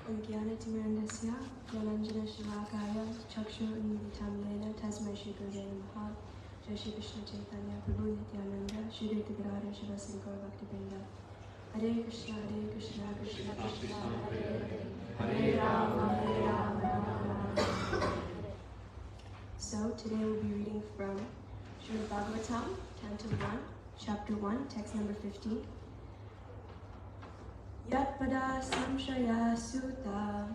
Jnanatimirandasya Jnananjana Shivakaya Chakshurunmilitam Yena Tasmai Shri Gurave Namaha Jai Shri Krishna Chaitanya Prabhu Nityananda Shri Advaita Gadadhara Shivasari Gaura Bhaktivinoda Hare Krishna Krishna Krishna Hare Rama Rama Rama. So today we'll be reading from Srimad Bhagavatam, Canto 1, Chapter 1, Text number 15. Yatpada samshaya sutta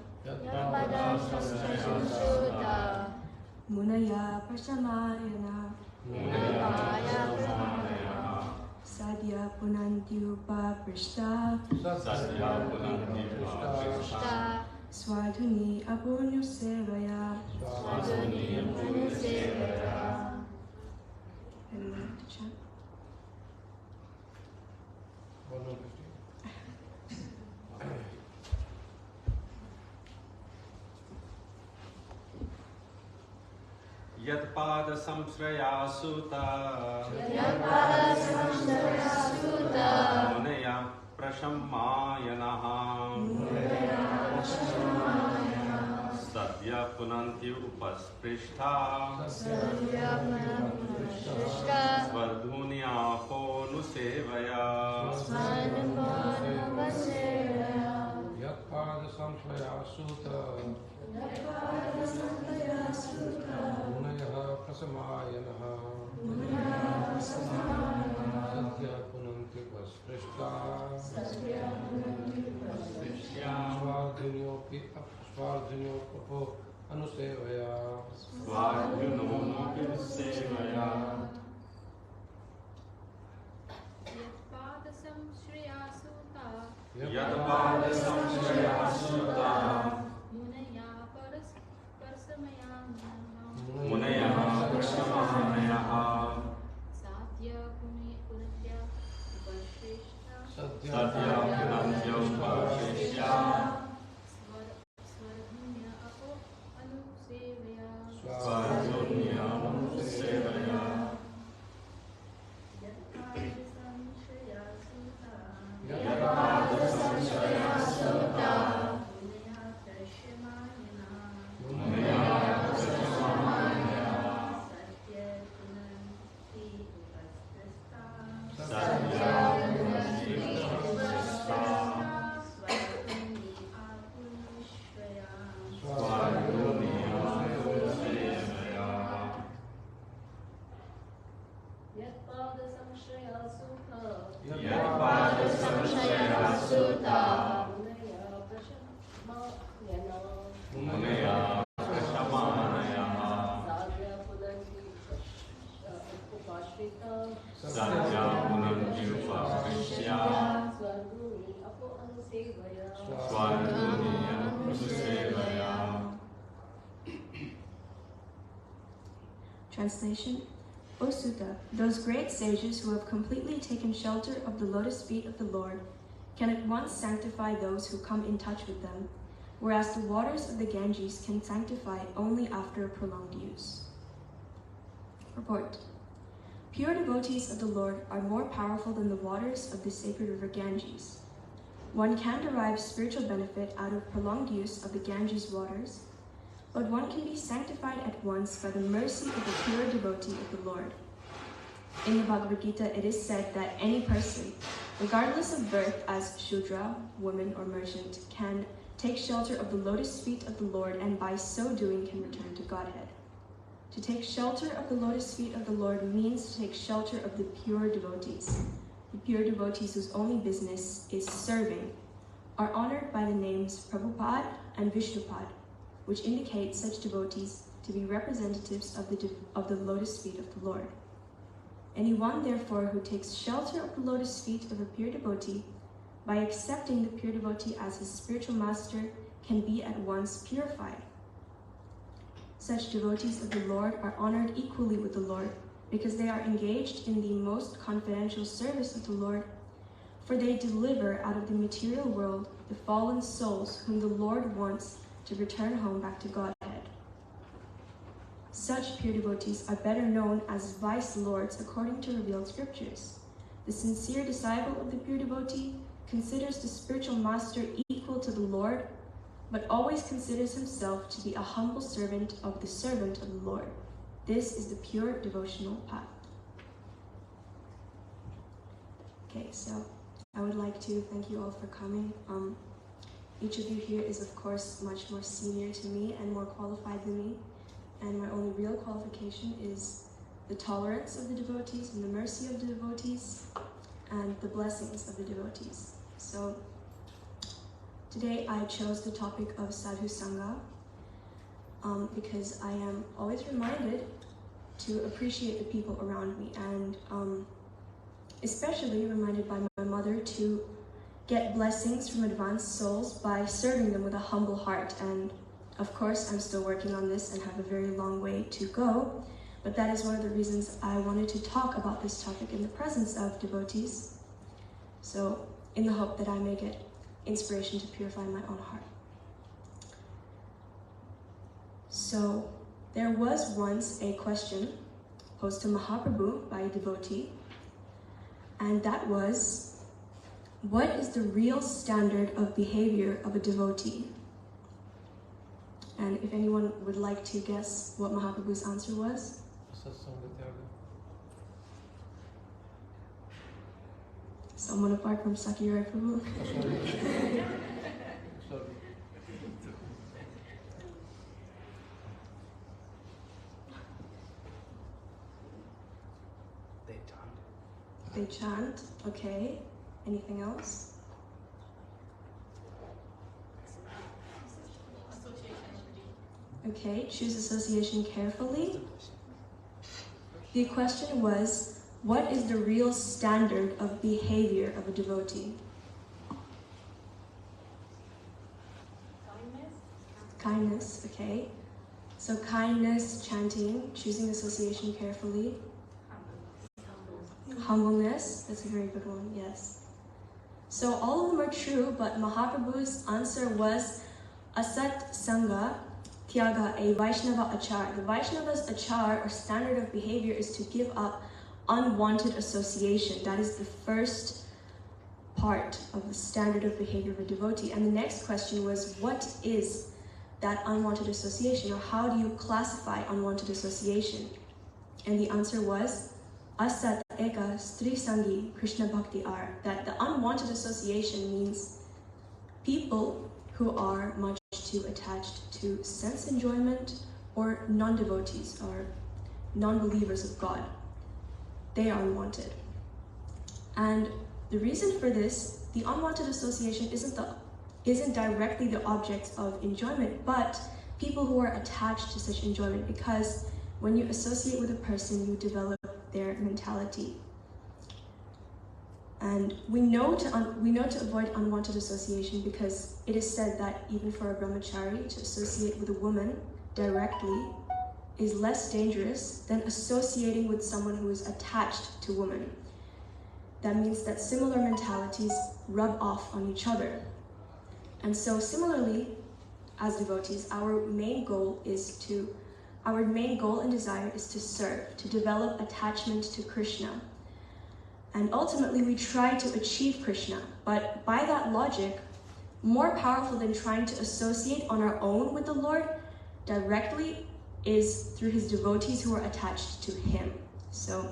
Munaya prasamayana Sadhya punanti upaprishta Swadhuni apunyu sevaya. Anyone like to chant? 150. Yatpada samshraya sutta Munaya prashammayanaha Sadhya punanti upasprishta Svardhuni apo nusevaya Yatpada samshraya sutta Munaya prasamayanaha Sadhya punanti upasprishta Svardhunyopapo anusevaya Yatpada samshraya sutta Munaya prashamanayaha Sadhya punantya upashrishya Svardhunya anusevaya Yatpada samshraya sutta Munaya prashamanayaha Sadhya punanti upashrishta Svardhunya anusevaya Yatpada samshraya sutta Munaya prashamanayaha Sadhya punanti upashrishya Svardhuni anusevaya. Translation. O Sutta, those great sages who have completely taken shelter of the lotus feet of the Lord can at once sanctify those who come in touch with them, whereas the waters of the Ganges can sanctify only after a prolonged use. Report. Pure devotees of the Lord are more powerful than the waters of the sacred river Ganges. One can derive spiritual benefit out of prolonged use of the Ganges waters, but one can be sanctified at once by the mercy of the pure devotee of the Lord. In the Bhagavad Gita, it is said that any person, regardless of birth as Shudra, woman, or merchant, can take shelter of the lotus feet of the Lord and by so doing can return to Godhead. To take shelter of the lotus feet of the Lord means to take shelter of the pure devotees. The pure devotees whose only business is serving are honored by the names Prabhupada and Vishnupad, which indicate such devotees to be representatives of the lotus feet of the Lord. Anyone, therefore, who takes shelter of the lotus feet of a pure devotee, by accepting the pure devotee as his spiritual master, can be at once purified. Such devotees of the Lord are honored equally with the Lord, because they are engaged in the most confidential service of the Lord, for they deliver out of the material world the fallen souls whom the Lord wants to return home back to Godhead. Such pure devotees are better known as vice lords according to revealed scriptures. The sincere disciple of the pure devotee considers the spiritual master equal to the Lord, but always considers himself to be a humble servant of the Lord. This is the pure devotional path. Okay, so I would like to thank you all for coming. Each of you here is, of course, much more senior to me and more qualified than me. And my only real qualification is the tolerance of the devotees and the mercy of the devotees and the blessings of the devotees. So today I chose the topic of Sadhu Sangha because I am always reminded to appreciate the people around me, and especially reminded by my mother to get blessings from advanced souls by serving them with a humble heart. And of course, I'm still working on this and have a very long way to go, but that is one of the reasons I wanted to talk about this topic in the presence of devotees, so in the hope that I may get inspiration to purify my own heart. So there was once a question posed to Mahaprabhu by a devotee, and that was, what is the real standard of behavior of a devotee? And if anyone would like to guess what Mahaprabhu's answer was? Someone apart from Sakirai Prabhu? They chant, okay. Anything else? Okay, choose association carefully. The question was, what is the real standard of behavior of a devotee? Kindness, okay. So kindness, chanting, choosing association carefully. Humbleness, that's a very good one, yes. So all of them are true, but Mahaprabhu's answer was Asat Sangha Tyaga, a Vaishnava Achar. The Vaishnava's Achar, or standard of behavior, is to give up unwanted association. That is the first part of the standard of behavior of a devotee. And the next question was, what is that unwanted association, or how do you classify unwanted association? And the answer was Asat Eka Stri Sangi Krishna Bhakti Ar, that the unwanted association means people who are much too attached to sense enjoyment, or non-devotees or non-believers of God. They are unwanted. And the reason for this, the unwanted association isn't directly the objects of enjoyment, but people who are attached to such enjoyment, because when you associate with a person, you develop their mentality. And we know to avoid unwanted association because it is said that even for a brahmachari to associate with a woman directly is less dangerous than associating with someone who is attached to women. That means that similar mentalities rub off on each other. And so similarly, as devotees, our main goal and desire is to serve, to develop attachment to Krishna. And ultimately, we try to achieve Krishna. But by that logic, more powerful than trying to associate on our own with the Lord directly is through his devotees who are attached to him. So,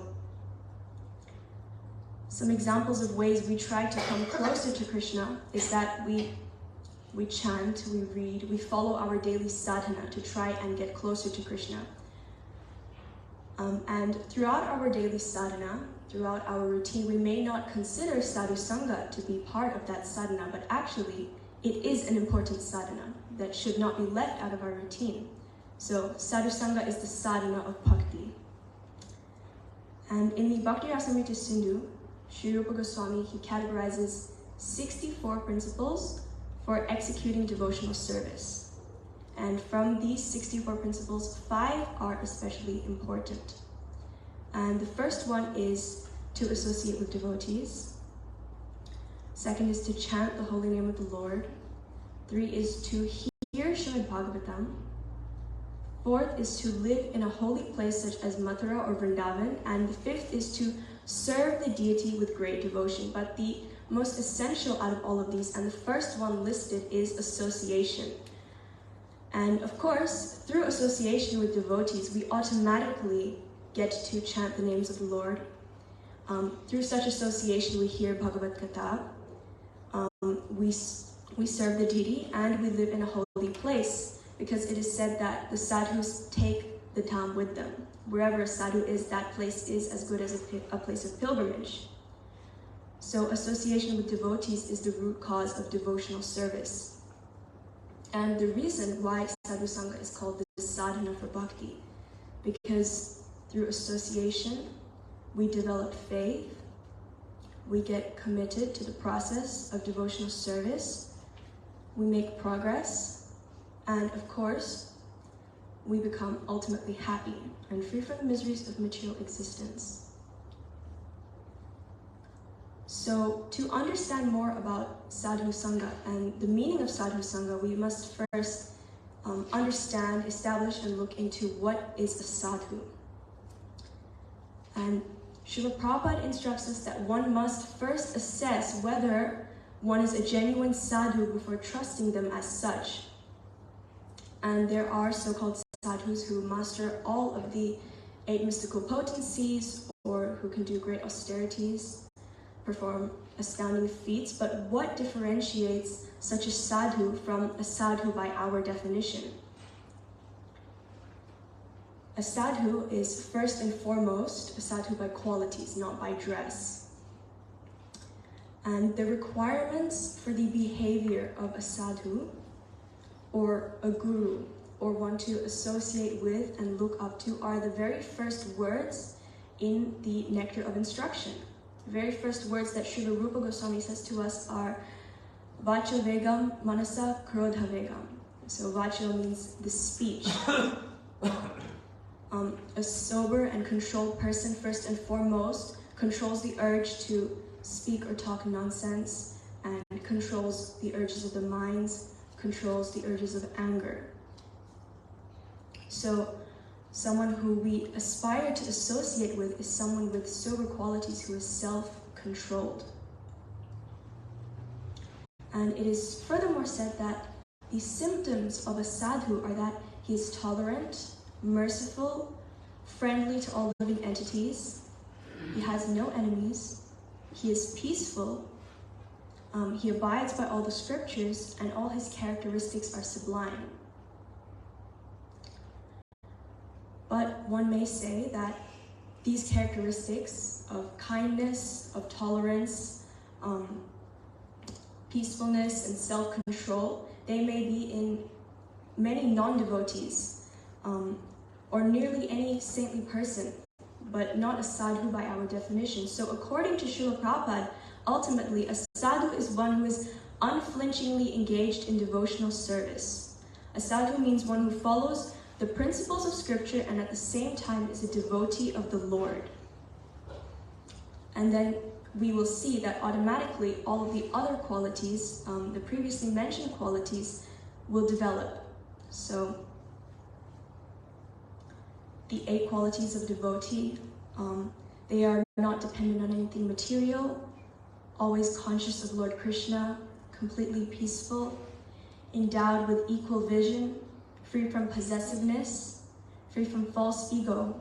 some examples of ways we try to come closer to Krishna is that we chant, we read, we follow our daily sadhana to try and get closer to Krishna. And throughout our daily sadhana, throughout our routine, we may not consider sadhu sangha to be part of that sadhana, but actually it is an important sadhana that should not be left out of our routine. So sadhu sangha is the sadhana of bhakti. And in the Bhakti Rasamrita Sindhu, Sri Rupa Goswami, he categorizes 64 principles for executing devotional service. And from these 64 principles, 5 are especially important. And the first one is to associate with devotees. Second is to chant the holy name of the Lord. 3 is to hear Srimad Bhagavatam. 4th is to live in a holy place such as Mathura or Vrindavan. And the 5th is to serve the deity with great devotion. But the most essential out of all of these, and the first one listed is association. And of course, through association with devotees, we automatically get to chant the names of the Lord. Through such association, we hear Bhagavad Gita, we serve the deity, and we live in a holy place, because it is said that the sadhus take the dham with them. Wherever a sadhu is, that place is as good as a place of pilgrimage. So association with devotees is the root cause of devotional service. And the reason why sadhu sangha is called the sadhana for bhakti, because through association, we develop faith, we get committed to the process of devotional service, we make progress, and of course, we become ultimately happy and free from the miseries of material existence. So, to understand more about sadhu sangha and the meaning of sadhu sangha, we must first understand, establish, and look into what is a sadhu. And Srila Prabhupada instructs us that one must first assess whether one is a genuine sadhu before trusting them as such. And there are so-called sadhus who master all of the 8 mystical potencies, or who can do great austerities, perform astounding feats. But what differentiates such a sadhu from a sadhu by our definition? A sadhu is first and foremost a sadhu by qualities, not by dress. And the requirements for the behavior of a sadhu, or a guru, or one to associate with and look up to, are the very first words in the Nectar of Instruction. The very first words that Srila Rupa Goswami says to us are Vacho Vegam Manasa Krodha Vegam. So Vacho means the speech. A sober and controlled person, first and foremost, controls the urge to speak or talk nonsense, and controls the urges of the minds, controls the urges of anger. So someone who we aspire to associate with is someone with sober qualities who is self-controlled. And it is furthermore said that the symptoms of a sadhu are that he is tolerant, merciful, friendly to all living entities, he has no enemies, he is peaceful, he abides by all the scriptures, and all his characteristics are sublime. But one may say that these characteristics of kindness, of tolerance, peacefulness, and self-control, they may be in many non-devotees, or nearly any saintly person, but not a sadhu by our definition. So according to Srila Prabhupada, ultimately a sadhu is one who is unflinchingly engaged in devotional service. A sadhu means one who follows the principles of scripture and at the same time is a devotee of the Lord. And then we will see that automatically all of the other qualities, the previously mentioned qualities, will develop. So the 8 qualities of devotee, they are not dependent on anything material, always conscious of Lord Krishna, completely peaceful, endowed with equal vision, free from possessiveness, free from false ego,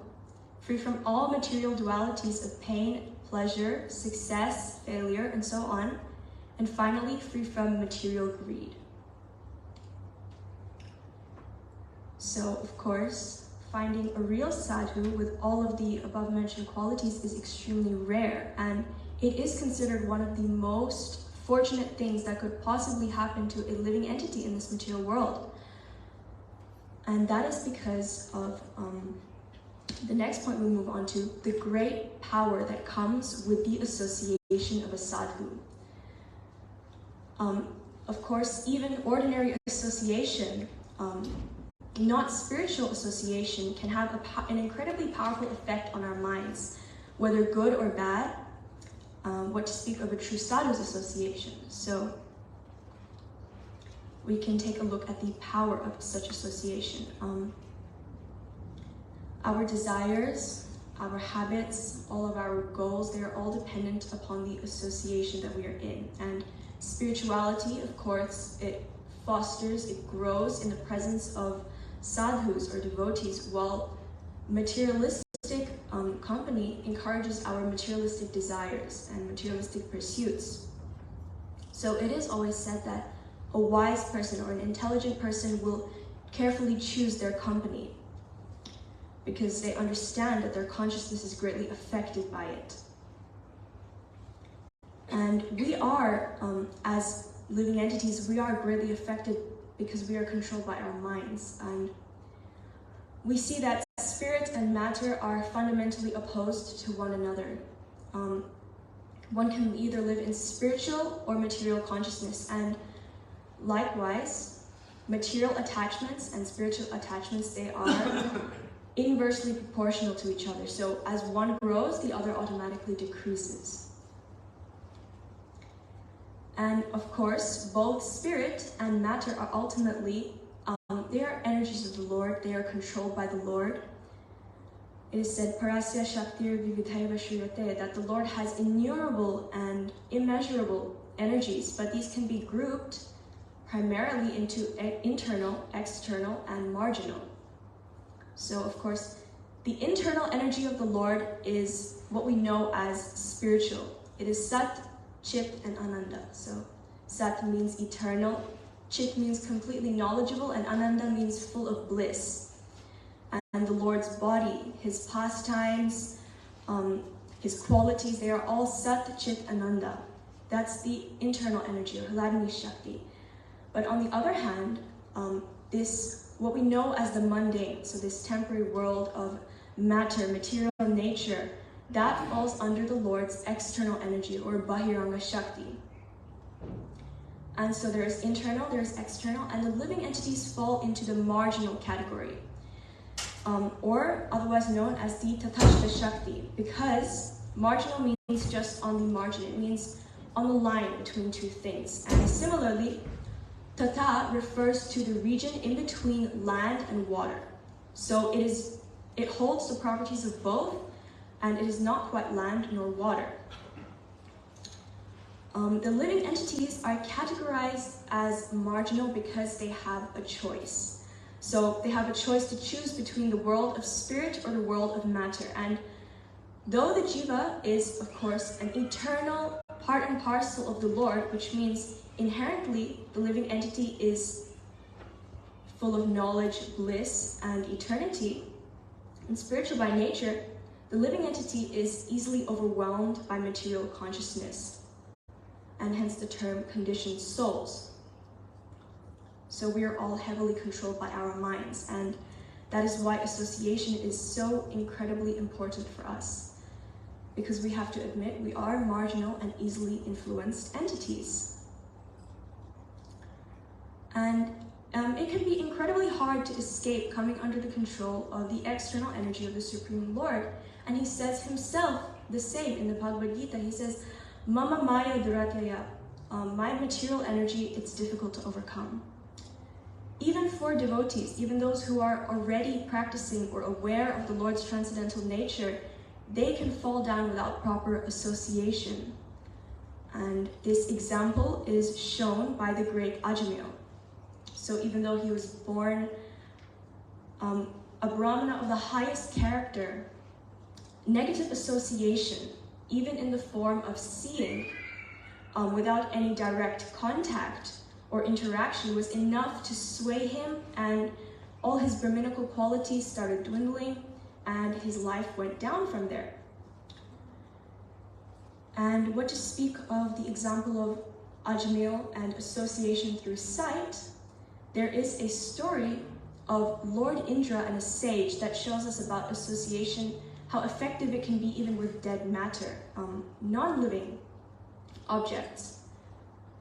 free from all material dualities of pain, pleasure, success, failure, and so on, and finally, free from material greed. So, of course, finding a real sadhu with all of the above-mentioned qualities is extremely rare, and it is considered one of the most fortunate things that could possibly happen to a living entity in this material world. And that is because of the next point we move on to, the great power that comes with the association of a sadhu. Of course, even ordinary association, not spiritual association, can have an incredibly powerful effect on our minds, whether good or bad, what to speak of a true sadhu's association. So we can take a look at the power of such association. Our desires, our habits, all of our goals, they are all dependent upon the association that we are in. And spirituality, of course, it fosters, it grows in the presence of sadhus or devotees, while materialistic company encourages our materialistic desires and materialistic pursuits. So it is always said that a wise person or an intelligent person will carefully choose their company because they understand that their consciousness is greatly affected by it. And we are, as living entities, we are greatly affected because we are controlled by our minds. And we see that spirit and matter are fundamentally opposed to one another. One can either live in spiritual or material consciousness, and likewise, material attachments and spiritual attachments, they are inversely proportional to each other. So as one grows, the other automatically decreases. And of course, both spirit and matter are ultimately, they are energies of the Lord. They are controlled by the Lord. It is said, Parasya Shaktir Vividhaiva Shriyate, that the Lord has innumerable and immeasurable energies, but these can be grouped primarily into internal, external, and marginal. So, of course, the internal energy of the Lord is what we know as spiritual. It is Sat, Chit, and Ananda. So, Sat means eternal, Chit means completely knowledgeable, and Ananda means full of bliss. And the Lord's body, his pastimes, his qualities, they are all Sat, Chit, Ananda. That's the internal energy, or Hladini Shakti. But on the other hand, what we know as the mundane, so this temporary world of matter, material nature, that falls under the Lord's external energy, or Bahiranga Shakti. And so there's internal, there's external, and the living entities fall into the marginal category. Or otherwise known as the Tatashta Shakti, because marginal means just on the margin. It means on the line between two things. And similarly, Tata refers to the region in between land and water. So it holds the properties of both, and it is not quite land nor water. The living entities are categorized as marginal because they have a choice. So they have a choice to choose between the world of spirit or the world of matter. And though the jiva is, of course, an eternal part and parcel of the Lord, which means inherently the living entity is full of knowledge, bliss, and eternity, and spiritual by nature, the living entity is easily overwhelmed by material consciousness, and hence the term conditioned souls. So we are all heavily controlled by our minds, and that is why association is so incredibly important for us, because we have to admit we are marginal and easily influenced entities. And it can be incredibly hard to escape coming under the control of the external energy of the Supreme Lord. And he says himself the same in the Bhagavad Gita. He says, Mama Maya Duratyaya, my material energy, it's difficult to overcome. Even for devotees, even those who are already practicing or aware of the Lord's transcendental nature, they can fall down without proper association. And this example is shown by the great Ajamil. So even though he was born a Brahmana of the highest character, negative association, even in the form of seeing, without any direct contact or interaction, was enough to sway him, and all his Brahminical qualities started dwindling, and his life went down from there. And what to speak of the example of Ajamil and association through sight, there is a story of Lord Indra and a sage that shows us about association, how effective it can be even with dead matter, non-living objects.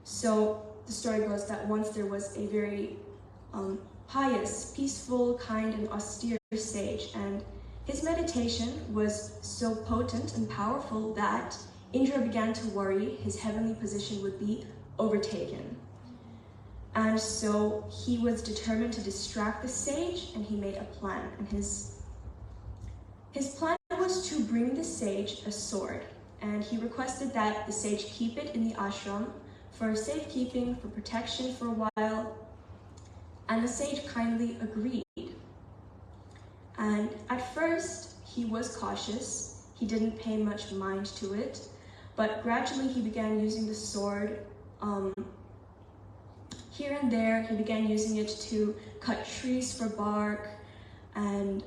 So the story goes that once there was a very pious, peaceful, kind, and austere sage, and his meditation was so potent and powerful that Indra began to worry his heavenly position would be overtaken. And so he was determined to distract the sage, and he made a plan. And his plan was bring the sage a sword, and he requested that the sage keep it in the ashram for safekeeping, for protection for a while, and the sage kindly agreed. And at first, he was cautious. He didn't pay much mind to it, but gradually he began using the sword here and there. He began using it to cut trees for bark and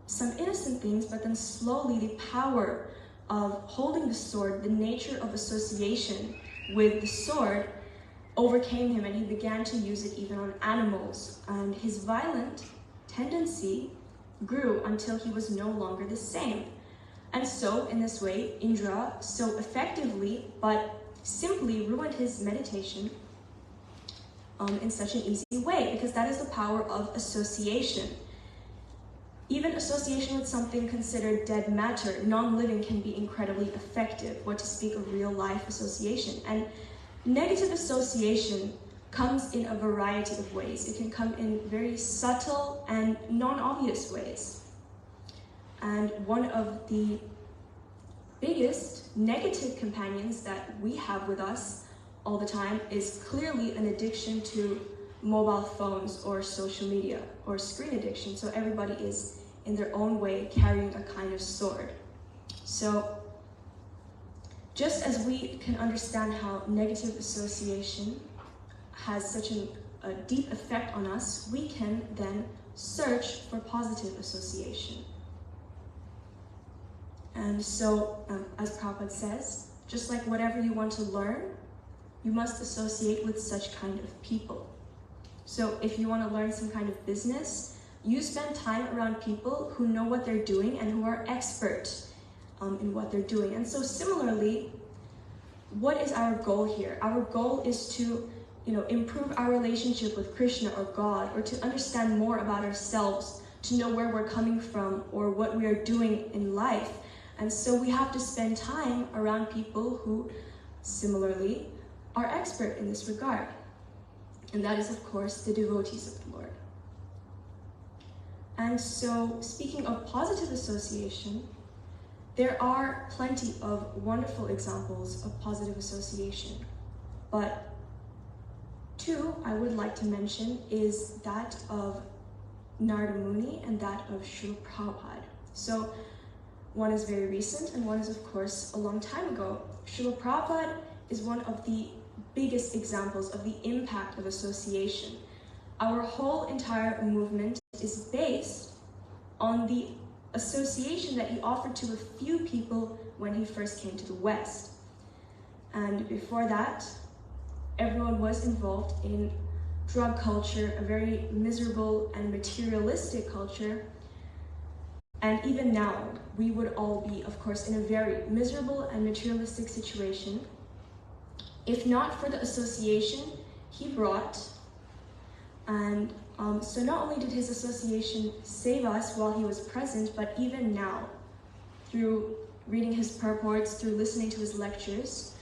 some innocent things, but then slowly the power of holding the sword, the nature of association with the sword, overcame him, and he began to use it even on animals. And his violent tendency grew until he was no longer the same. And so, in this way, Indra so effectively but simply ruined his meditation in such an easy way, because that is the power of association. Even association with something considered dead matter, non-living, can be incredibly effective, what to speak of real-life association. And negative association comes in a variety of ways. It can come in very subtle and non-obvious ways. And one of the biggest negative companions that we have with us all the time is clearly an addiction to mobile phones or social media or screen addiction. So everybody is in their own way carrying a kind of sword. So just as we can understand how negative association has such a deep effect on us, we can then search for positive association. And so, as Prabhupada says, just like whatever you want to learn, you must associate with such kind of people. So if you want to learn some kind of business, you spend time around people who know what they're doing and who are expert in what they're doing. And so similarly, what is our goal here? Our goal is to, improve our relationship with Krishna or God, or to understand more about ourselves, to know where we're coming from or what we are doing in life. And so we have to spend time around people who similarly are expert in this regard. And that is, of course, the devotees of the Lord. And so, speaking of positive association, there are plenty of wonderful examples of positive association. But two I would like to mention is that of Narada Muni and that of Srila Prabhupada. So one is very recent and one is, of course, a long time ago. Srila Prabhupada is one of the biggest examples of the impact of association. Our whole entire movement is based on the association that he offered to a few people when he first came to the West. And before that, everyone was involved in drug culture, a very miserable and materialistic culture. And even now, we would all be, of course, in a very miserable and materialistic situation if not for the association he brought. And so not only did his association save us while he was present, but even now, through reading his purports, through listening to his lectures,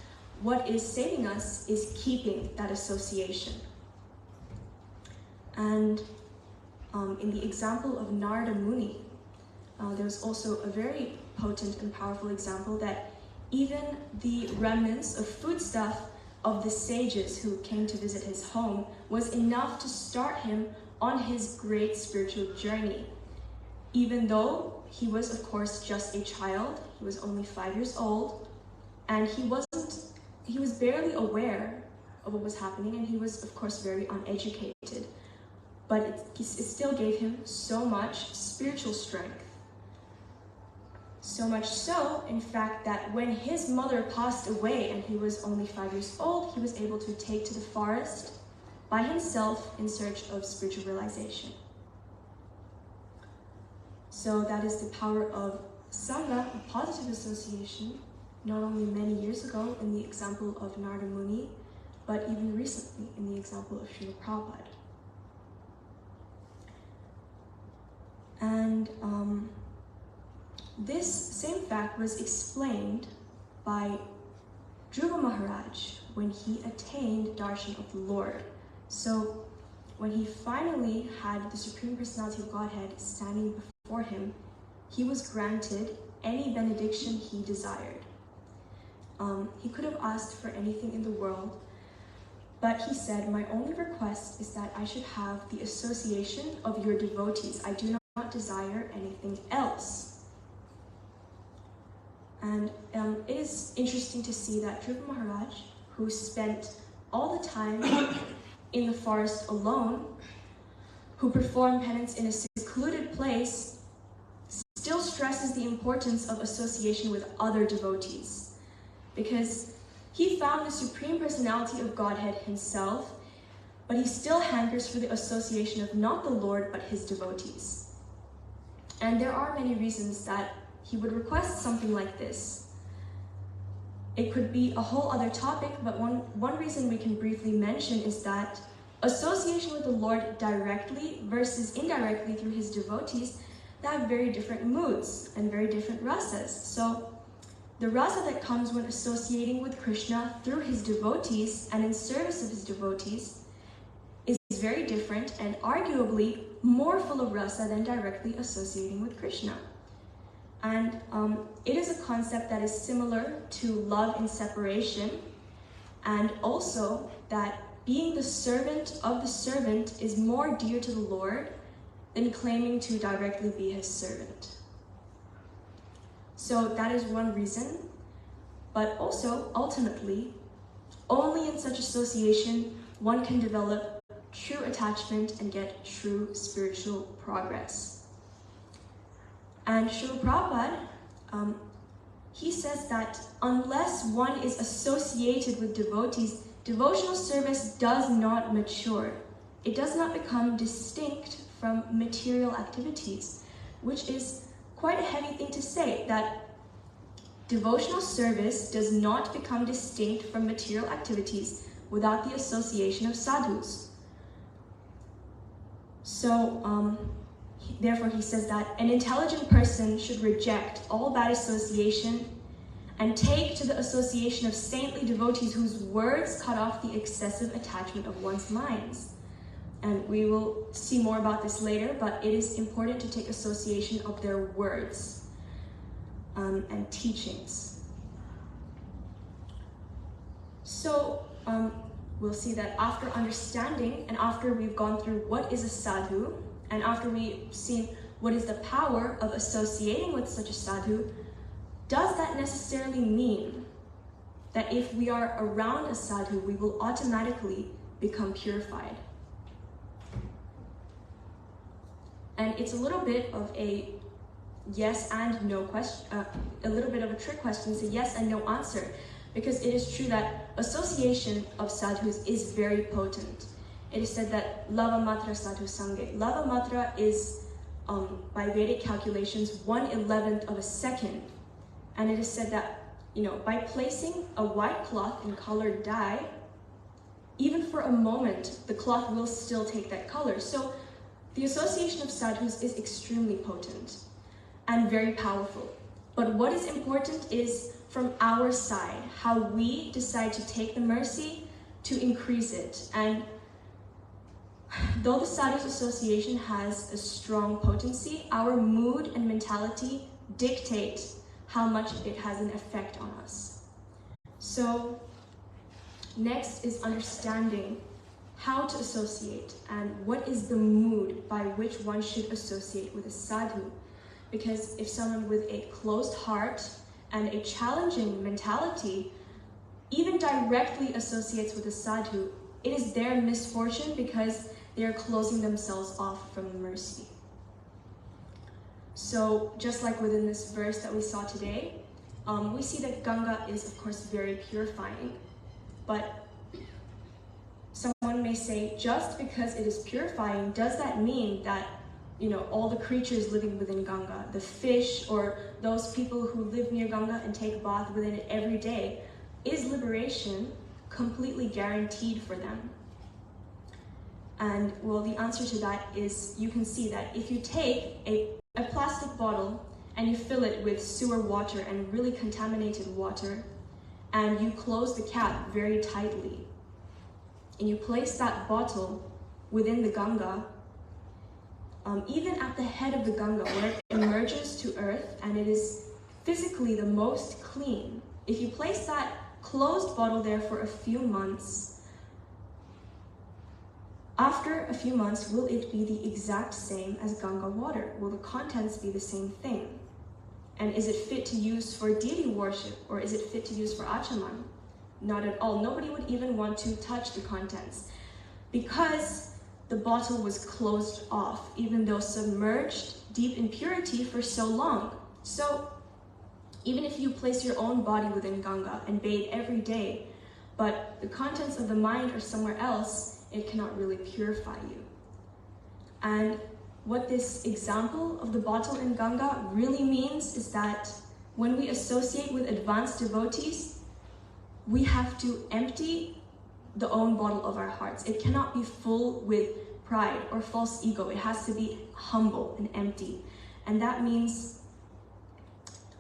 what is saving us is keeping that association. And in the example of Narada Muni, there's also a very potent and powerful example that even the remnants of foodstuff of the sages who came to visit his home was enough to start him on his great spiritual journey. Even though he was, of course, just a child, he was only 5 years old, and he was barely aware of what was happening, and he was, of course, very uneducated. But it still gave him so much spiritual strength. So much so, in fact, that when his mother passed away and he was only 5 years old, he was able to take to the forest by himself in search of spiritual realization. So that is the power of Sangha, of positive association, not only many years ago in the example of Narada Muni, but even recently in the example of Srila Prabhupada. And this same fact was explained by Dhruva Maharaj when he attained darshan of the Lord. So when he finally had the Supreme Personality of Godhead standing before him, he was granted any benediction he desired. He could have asked for anything in the world, but he said, "My only request is that I should have the association of your devotees. I do not desire anything else." And it is interesting to see that Dhruva Maharaj, who spent all the time in the forest alone, who performed penance in a secluded place, still stresses the importance of association with other devotees, because he found the Supreme Personality of Godhead himself, but he still hankers for the association of not the Lord, but his devotees. And there are many reasons that he would request something like this. It could be a whole other topic, but one reason we can briefly mention is that association with the Lord directly versus indirectly through his devotees, they have very different moods and very different rasas. So the rasa that comes when associating with Krishna through his devotees and in service of his devotees is very different and arguably more full of rasa than directly associating with Krishna. And it is a concept that is similar to love in separation, and also that being the servant of the servant is more dear to the Lord than claiming to directly be his servant. So that is one reason, but also ultimately, only in such association one can develop true attachment and get true spiritual progress. And Srila Prabhupada, he says that unless one is associated with devotees, devotional service does not mature. It does not become distinct from material activities, which is quite a heavy thing to say, that devotional service does not become distinct from material activities without the association of sadhus. So, therefore he says that an intelligent person should reject all bad association and take to the association of saintly devotees whose words cut off the excessive attachment of one's minds. And we will see more about this later, but it is important to take association of their words and teachings. So we'll see that after understanding and after we've gone through what is a sadhu, and after we've seen what is the power of associating with such a sadhu, does that necessarily mean that if we are around a sadhu, we will automatically become purified? And it's a little bit of a yes and no question, a little bit of a trick question. It's a yes and no answer, because it is true that association of sadhus is very potent. It is said that lava matra sadhu sange. Lava matra is, by Vedic calculations, 1/11 of a second. And it is said that, by placing a white cloth in colored dye, even for a moment, the cloth will still take that color. So the association of sadhus is extremely potent and very powerful. But what is important is from our side, how we decide to take the mercy to increase it. And though the sadhus association has a strong potency, our mood and mentality dictate how much it has an effect on us. So next is understanding how to associate and what is the mood by which one should associate with a sadhu. Because if someone with a closed heart and a challenging mentality even directly associates with a sadhu, it is their misfortune because they are closing themselves off from the mercy. So just like within this verse that we saw today, we see that Ganga is of course very purifying, but someone may say, just because it is purifying, does that mean that all the creatures living within Ganga, the fish or those people who live near Ganga and take bath within it every day, is liberation completely guaranteed for them? And well, the answer to that is, you can see that if you take a plastic bottle and you fill it with sewer water and really contaminated water, and you close the cap very tightly, and you place that bottle within the Ganga, even at the head of the Ganga, where it emerges to earth and it is physically the most clean. If you place that closed bottle there for a few months, after a few months, will it be the exact same as Ganga water? Will the contents be the same thing? And is it fit to use for deity worship, or is it fit to use for achaman? Not at all. Nobody would even want to touch the contents because the bottle was closed off, even though submerged deep in purity for so long. So even if you place your own body within Ganga and bathe every day, but the contents of the mind are somewhere else, it cannot really purify you. And what this example of the bottle in Ganga really means is that when we associate with advanced devotees, we have to empty the own bottle of our hearts. It cannot be full with pride or false ego. It has to be humble and empty. And that means,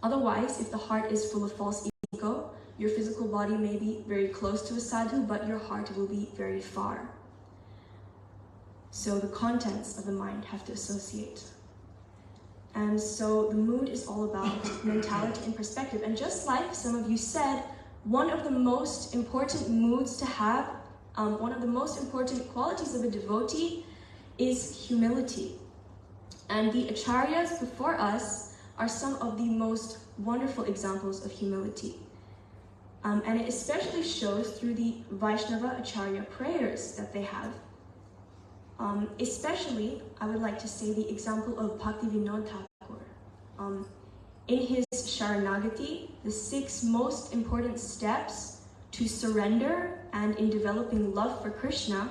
otherwise, if the heart is full of false ego, your physical body may be very close to a sadhu, but your heart will be very far. So the contents of the mind have to associate. And so the mood is all about mentality and perspective. And just like some of you said, one of the most important moods to have, one of the most important qualities of a devotee is humility. And the acharyas before us are some of the most wonderful examples of humility. And it especially shows through the Vaishnava Acharya prayers that they have. Especially, I would like to say the example of Bhaktivinoda Thakur. In his Sharanagati, the 6 most important steps to surrender and in developing love for Krishna,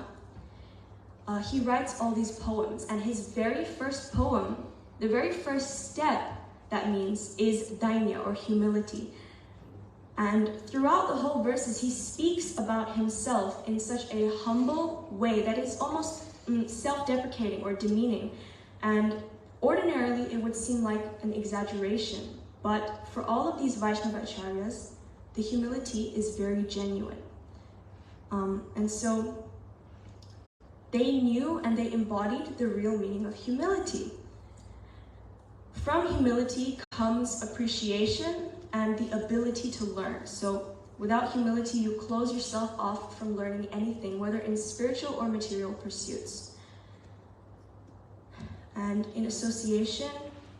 he writes all these poems. And his very first poem, the very first step, that means, is dainya, or humility. And throughout the whole verses, he speaks about himself in such a humble way that is almost self-deprecating or demeaning. And ordinarily, it would seem like an exaggeration, but for all of these Vaishnava acharyas, the humility is very genuine. And so they knew and they embodied the real meaning of humility. From humility comes appreciation and the ability to learn. So without humility, you close yourself off from learning anything, whether in spiritual or material pursuits. And in association,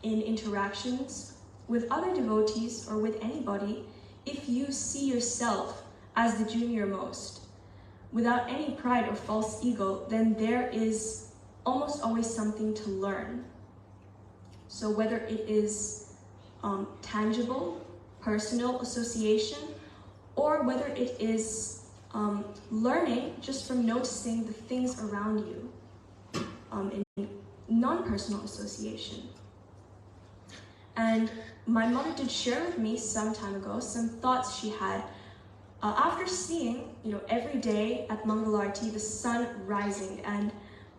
in interactions with other devotees or with anybody, if you see yourself as the junior most, without any pride or false ego, then there is almost always something to learn. So whether it is tangible, personal association, or whether it is learning just from noticing the things around you in non-personal association. And my mother did share with me some time ago some thoughts she had after seeing, every day at Mangalarti the sun rising. And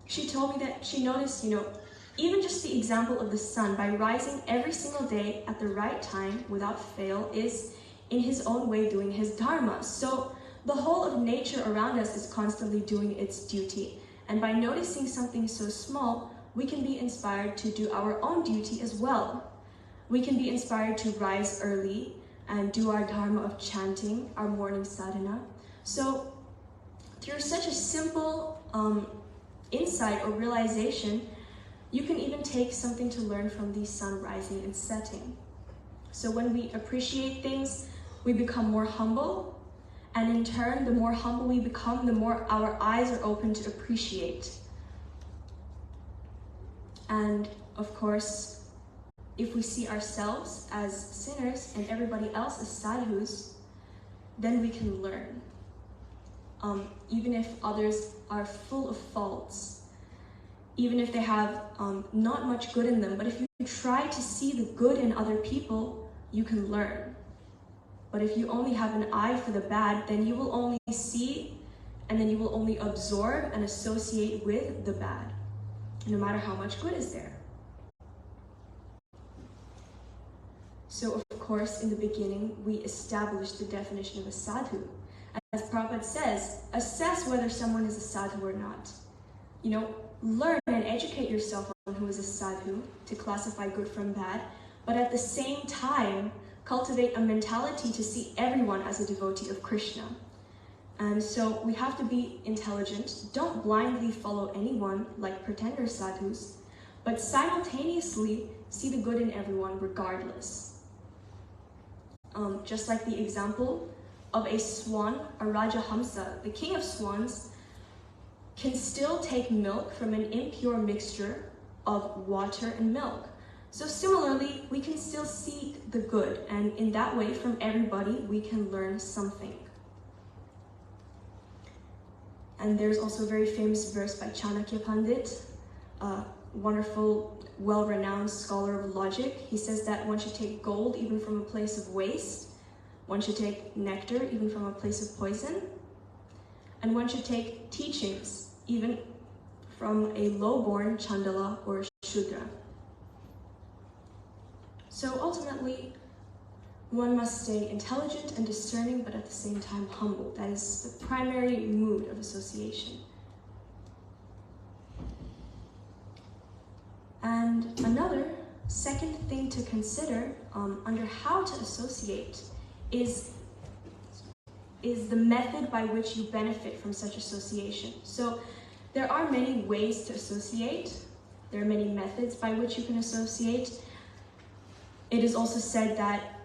she told me that she noticed, even just the example of the sun by rising every single day at the right time without fail is in his own way doing his dharma. So the whole of nature around us is constantly doing its duty. And by noticing something so small, we can be inspired to do our own duty as well. We can be inspired to rise early and do our dharma of chanting, our morning sadhana. So through such a simple insight or realization, you can even take something to learn from the sun rising and setting. So when we appreciate things, we become more humble, and in turn, the more humble we become, the more our eyes are open to appreciate. And of course, if we see ourselves as sinners and everybody else as sadhus, then we can learn. Even if others are full of faults, even if they have not much good in them, but if you try to see the good in other people, you can learn. But if you only have an eye for the bad, then you will only see, and then you will only absorb and associate with the bad, no matter how much good is there. So of course, in the beginning, we established the definition of a sadhu. As Prabhupada says, assess whether someone is a sadhu or not. Learn and educate yourself on who is a sadhu to classify good from bad. but at the same time cultivate a mentality to see everyone as a devotee of Krishna. And so we have to be intelligent, don't blindly follow anyone like pretender sadhus, but simultaneously see the good in everyone regardless. Just like the example of a swan, a Rajahamsa, the king of swans, can still take milk from an impure mixture of water and milk. So similarly, we can still seek the good, and in that way, from everybody, we can learn something. And there's also a very famous verse by Chanakya Pandit, a wonderful, well-renowned scholar of logic. He says that one should take gold even from a place of waste, one should take nectar even from a place of poison, and one should take teachings even from a low-born Chandala or Shudra. So ultimately, one must stay intelligent and discerning, but at the same time humble. That is the primary mood of association. And another second thing to consider under how to associate is the method by which you benefit from such association. So there are many ways to associate. There are many methods by which you can associate. It is also said that,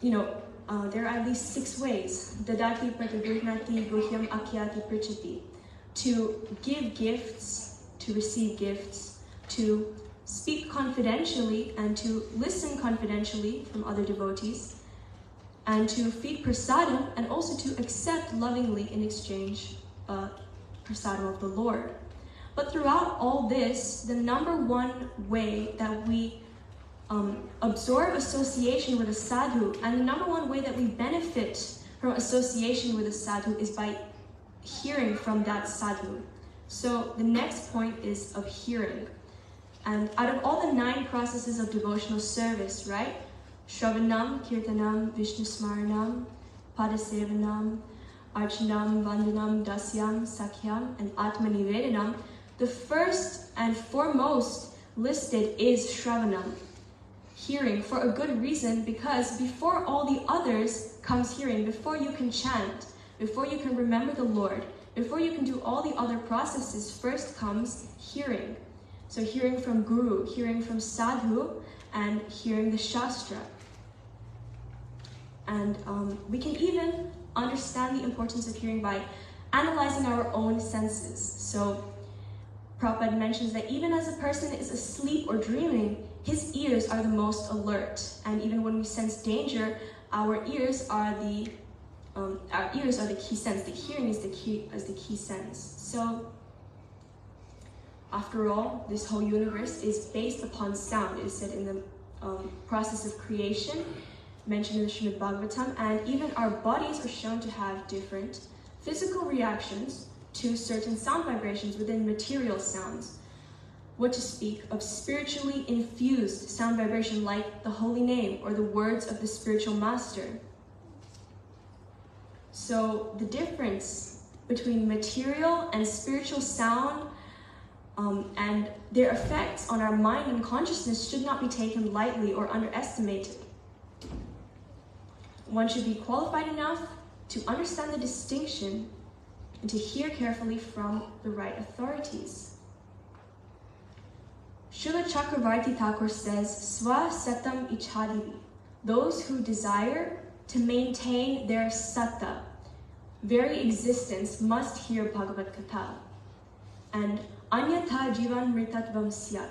there are at least 6 ways. Dadati pratagurnati guhyam akyati prichati. To give gifts, to receive gifts, to speak confidentially and to listen confidentially from other devotees, and to feed prasadam, and also to accept lovingly in exchange prasadam of the Lord. But throughout all this, the number one way that we absorb association with a sadhu, and the number one way that we benefit from association with a sadhu is by hearing from that sadhu. So the next point is of hearing. And out of all the 9 processes of devotional service, right? Shravanam, Kirtanam, Vishnu Smaranam, Padasevanam, Archanam, Vandanam, Dasyam, Sakhyam, and Atmanivedanam, the first and foremost listed is Shravanam, hearing, for a good reason, because before all the others comes hearing. Before you can chant, before you can remember the Lord, before you can do all the other processes, first comes hearing. So hearing from Guru, hearing from Sadhu, and hearing the Shastra. And we can even understand the importance of hearing by analyzing our own senses. So Prabhupada mentions that even as a person is asleep or dreaming, his ears are the most alert. And even when we sense danger, our ears are the key sense. The hearing is the key sense. So after all, this whole universe is based upon sound. It is said in the process of creation, mentioned in the Srimad Bhagavatam, and even our bodies are shown to have different physical reactions to certain sound vibrations within material sounds. What to speak of spiritually infused sound vibration like the holy name or the words of the spiritual master. So the difference between material and spiritual sound and their effects on our mind and consciousness should not be taken lightly or underestimated. One should be qualified enough to understand the distinction and to hear carefully from the right authorities. Srila Chakravarti Thakur says, Swa Satam Ichhadivi, those who desire to maintain their satta, very existence, must hear Bhagavad Katha. And Anyatha Jivan Mritatvam Syat.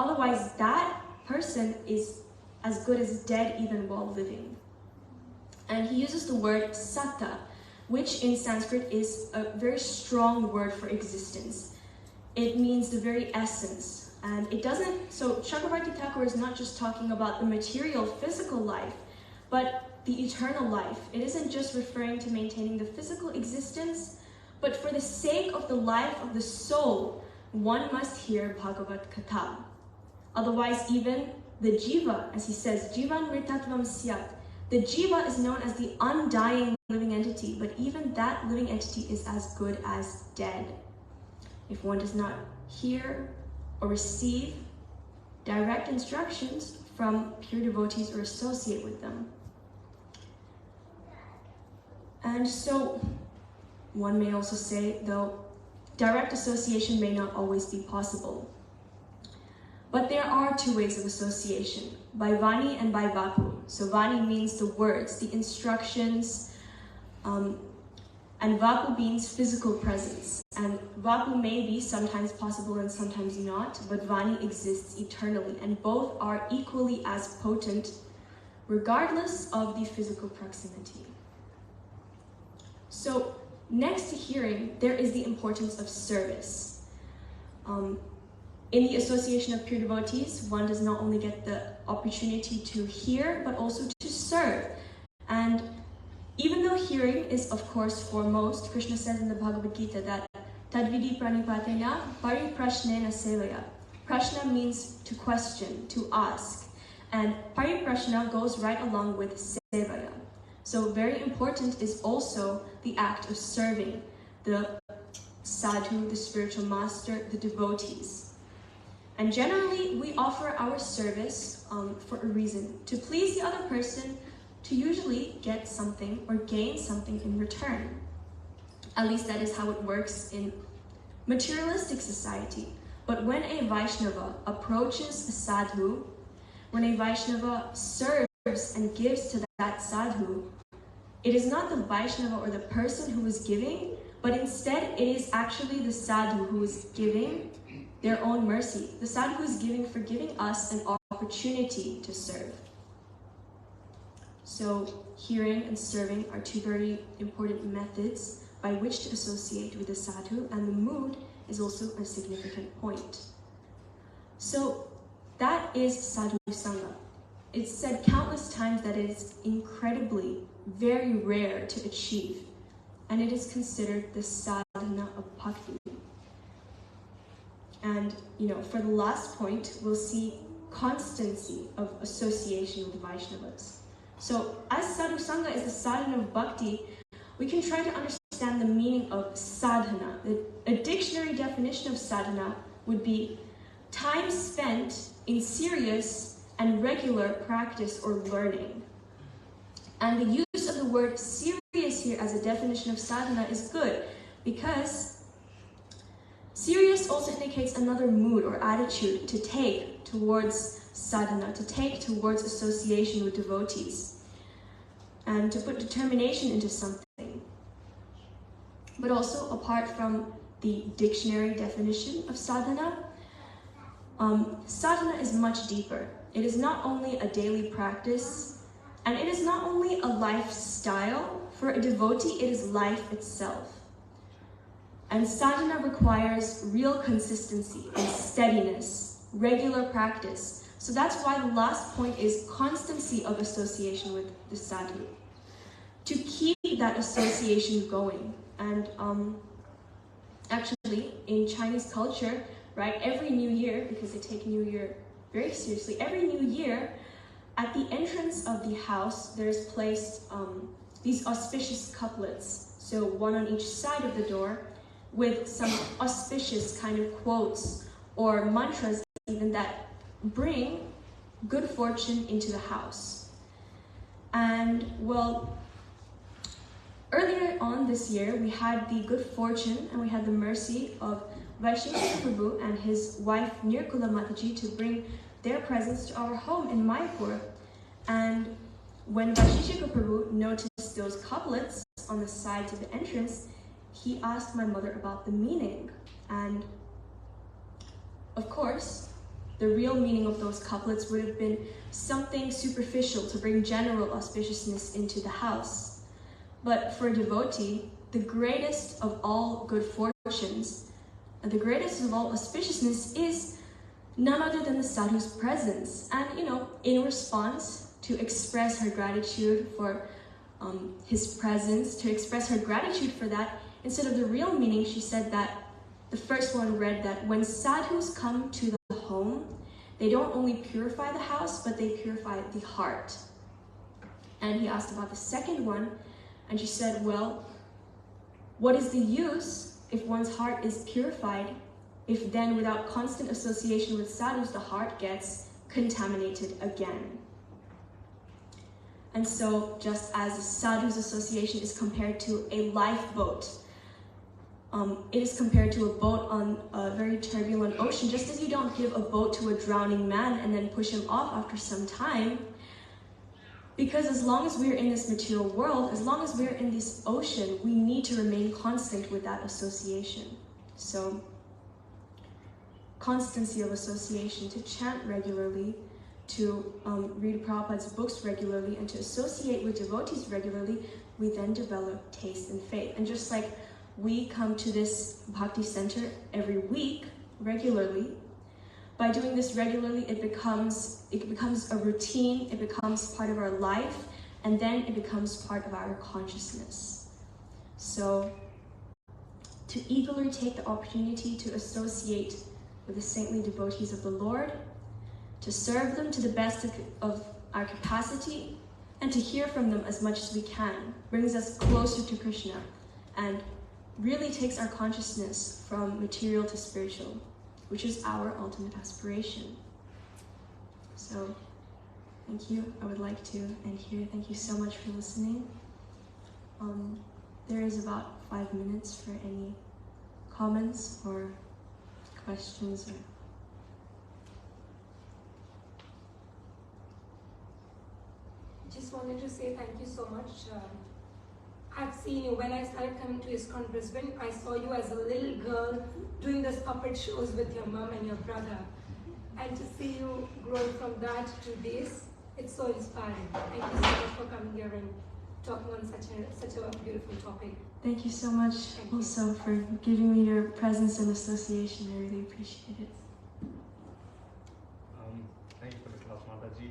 Otherwise, that person is as good as dead even while living. And he uses the word satta, which in Sanskrit is a very strong word for existence. It means the very essence. And it doesn't, so Chakravarti Thakur is not just talking about the material physical life, but the eternal life. It isn't just referring to maintaining the physical existence, but for the sake of the life of the soul, one must hear Bhagavad Katha. Otherwise, even the jiva, as he says, Jivan Mritatvam Syat, the jiva is known as the undying living entity, but even that living entity is as good as dead. If one does not hear or receive direct instructions from pure devotees or associate with them. And so, one may also say, though, direct association may not always be possible. But there are two ways of association, by Vani and by Vapu. So Vani means the words, the instructions, and Vapu means physical presence. And Vapu may be sometimes possible and sometimes not, but Vani exists eternally, and both are equally as potent, regardless of the physical proximity. So, next to hearing, there is the importance of service. In the association of pure devotees, one does not only get the opportunity to hear, but also to serve. And even though hearing is, of course, foremost, Krishna says in the Bhagavad Gita that Tadvidi pranipatena pariprashnena sevaya. Prashna means to question, to ask. And pariprashna goes right along with sevaya. So very important is also the act of serving the sadhu, the spiritual master, the devotees. And generally, we offer our service for a reason, to please the other person, to usually get something or gain something in return. At least that is how it works in materialistic society. But when a Vaishnava approaches a sadhu, when a Vaishnava serves and gives to that sadhu, it is not the Vaishnava or the person who is giving, but instead it is actually the sadhu who is giving their own mercy. The sadhu is giving for giving us an opportunity to serve. So hearing and serving are two very important methods by which to associate with the sadhu, and the mood is also a significant point. So that is sadhu sangha. It's said countless times that it is incredibly, very rare to achieve, and it is considered the sadhana of bhakti. And, for the last point, we'll see constancy of association with Vaishnavas. So, as sadhu sangha is the sadhana of bhakti, we can try to understand the meaning of sadhana. A dictionary definition of sadhana would be time spent in serious and regular practice or learning. And the use of the word serious here as a definition of sadhana is good, because serious also indicates another mood or attitude to take towards sadhana, to take towards association with devotees, and to put determination into something. But also, apart from the dictionary definition of sadhana, sadhana is much deeper. It is not only a daily practice, and it is not only a lifestyle. For a devotee, it is life itself. And sadhana requires real consistency and steadiness, regular practice. So that's why the last point is constancy of association with the sadhu. To keep that association going. And actually, in Chinese culture, right, every new year, because they take New Year very seriously, every new year, at the entrance of the house, there's placed these auspicious couplets. So one on each side of the door, with some auspicious kind of quotes or mantras even that bring good fortune into the house. And well, earlier on this year, we had the good fortune and we had the mercy of Vaisheshika Prabhu and his wife Nirkula Mataji to bring their presents to our home in Mayapur. And when Vaisheshika Prabhu noticed those couplets on the sides of the entrance, he asked my mother about the meaning. And of course, the real meaning of those couplets would have been something superficial to bring general auspiciousness into the house. But for a devotee, the greatest of all good fortunes, and the greatest of all auspiciousness is none other than the sadhu's presence. And, in response, to express her gratitude for his presence, to express her gratitude for that, instead of the real meaning, she said that the first one read that when sadhus come to the home, they don't only purify the house, but they purify the heart. And he asked about the second one, and she said, well, what is the use if one's heart is purified, if then without constant association with sadhus, the heart gets contaminated again. And so, just as sadhu's association is compared to a lifeboat, it is compared to a boat on a very turbulent ocean. Just as you don't give a boat to a drowning man and then push him off after some time, because as long as we're in this material world, as long as we're in this ocean, we need to remain constant with that association. So, constancy of association, to chant regularly, to read Prabhupada's books regularly, and to associate with devotees regularly, we then develop taste and faith. And just like we come to this bhakti center every week regularly, by doing this regularly, it becomes a routine, it becomes part of our life, and then it becomes part of our consciousness. So, to eagerly take the opportunity to associate with the saintly devotees of the Lord, to serve them to the best of our capacity, and to hear from them as much as we can, brings us closer to Krishna, and really takes our consciousness from material to spiritual, which is our ultimate aspiration. So, thank you. I would like to end here. Thank you so much for listening. There is about 5 minutes for any comments or questions. Just wanted to say thank you so much. I've seen you when I started coming to ISKCON Brisbane. I saw you as a little girl doing those puppet shows with your mom and your brother. And to see you grow from that to this, it's so inspiring. Thank you so much for coming here and talking on such a beautiful topic. Thank you so much also for giving me your presence and association. I really appreciate it. Thank you for the class, Mataji.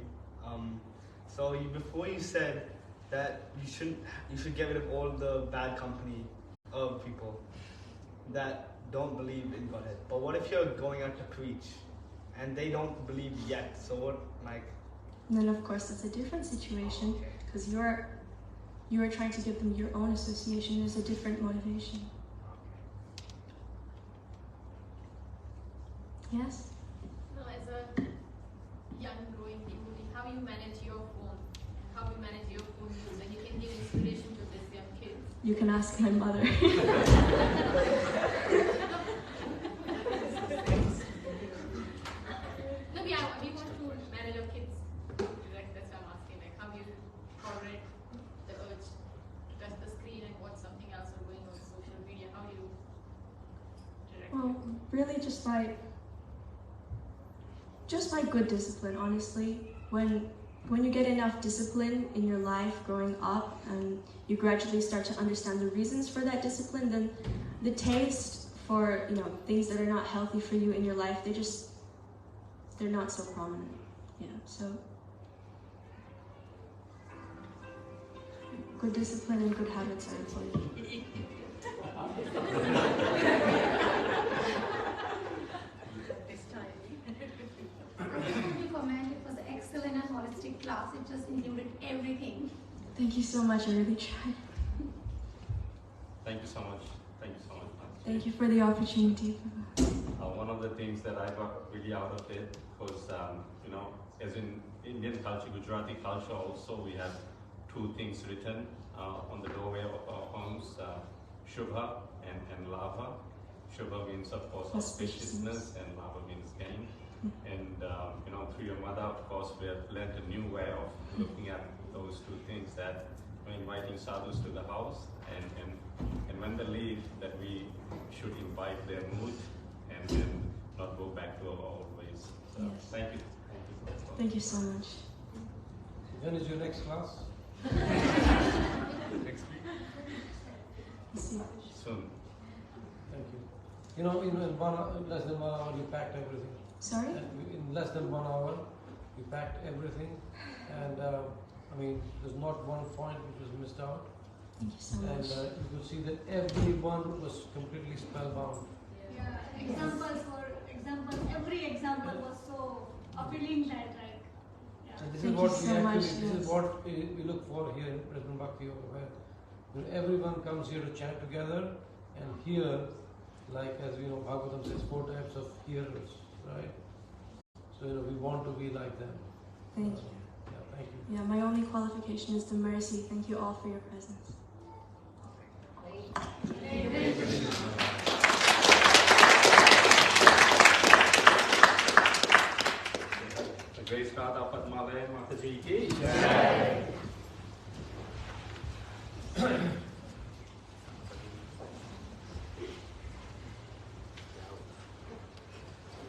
Before you said that you should get rid of all the bad company of people that don't believe in Godhead. But what if you're going out to preach and they don't believe yet? So what, like? And then of course it's a different situation, because you are trying to give them your own association. There's a different motivation. Yes? No, as a young growing devotee, how you manage your phone, how you manage your phone use, and you can give inspiration to these young kids. You can ask my mother. No, we want to manage our kids. That's why I'm asking, like, how you tolerate the urge to touch the screen and watch something else or going on social media. How do you direct Well, really just by good discipline, honestly. When you get enough discipline in your life growing up, and you gradually start to understand the reasons for that discipline, then the taste for things that are not healthy for you in your life, they're not so prominent. So good discipline and good habits are important. Thank you, comment. It was an excellent and holistic class. It just included everything. Thank you so much. I really tried. Thank you so much. Thank you so much. Thank you for the opportunity. One of the things that I got really out of it was, as in Indian culture, Gujarati culture also, we have two things written on the doorway of our homes, Shubha and Labha. Shubha means, of course, auspiciousness, and Labha means gain. And through your mother, of course, we have learned a new way of looking at those two things, that we're inviting sadhus to the house, and when they leave, that we should invite their mood and not go back to our old ways. So, Yes. Thank you. Thank you so much. When is your next class? Next week? See. Soon. Thank you. In less than 1 hour you packed everything. Sorry? In less than 1 hour you packed everything, and there's not one point which was missed out. Thank you so And much. you could see that everyone was completely spellbound. Every example was so appealing that, like, yeah. And this Thank is what you we so much, this yes. is what we look for here in President Bhakti Yoga, where everyone comes here to chant together and hear, like as Bhagavatam says, 4 types of hearers, right? So we want to be like them. Thank you. Yeah, thank you. Yeah, my only qualification is the mercy. Thank you all for your presence. The Grace Radha Padmalaya Mataji ki Jai.